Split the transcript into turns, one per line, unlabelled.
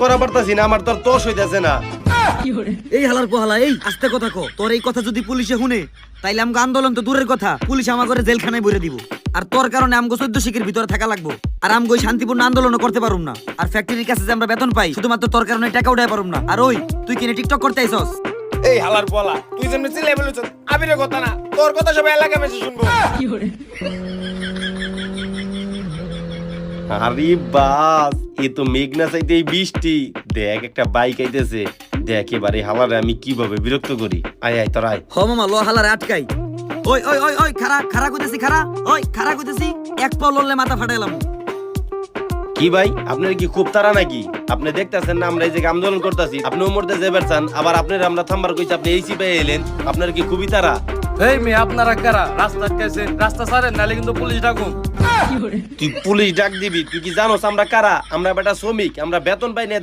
করা পারতাছি না, আমার তোর তোষ হইতাছে না।
এই হালার পোহালা, এই আস্তে কথা কো। তোর এই কথা যদি পুলিশে শুনে তাইলে আমগো আন্দোলন তো দূরের কথা, পুলিশ আমা করে জেলখানায় ভরে দিব। আর তোর কারণে আমগো 14 শিখের ভিতরে থাকা লাগবো। আর আমগো শান্তিপূর্ণ আন্দোলনও করতে পারুম না। আর ফ্যাক্টরির কাছে যে আমরা বেতন পাই শুধুমাত্র তোর কারণে টাকা উঠাই পারুম না। আর ওই তুই কিনে টিকটক করতে আইছস?
এই হালার বলা, তুই যেমনি চিল্লাই বলেছ, আবিরের কথা না, তোর কথা সবাই এলাকা বেশি শুনবো। আরে বাস, এ তো মেঘ না চাইতে এই বৃষ্টি। দেখ একটা বাইক আইতেছে, দেখ এবারে হালারে আমি কিভাবে বিরক্ত করি। আয় আয় তোর আয়।
হ মামা, ল হালারে আটকাই। ওই ওই ওই ওই খারা খারা কইতেছি, খারা ওই খারা কইতেছি। এক পাও লড়লে মাথা ফাটাইলাম।
কি ভাই, আপনার কি খুব তারা নাকি? আপনি দেখতেছেন না আমরা এই যে আন্দোলন করতেছি, আপনি ওমরতে যাবার চান, আবার আপনার আমরা থামবার কইছি, আপনি এইসি পেয়ে এলেন। আপনার কি খুবই তারা?
এই মেয়ে আপনারা কারা? রাস্তা আটকাইছেন, রাস্তা ছাড়েন নাহলে কিন্তু পুলিশ ডাকুন।
তুই পুলিশ ডাক দিবি? তুই কি জানোস আমরা কারা? আমরা বেটা শ্রমিক, আমরা বেতন পাই না।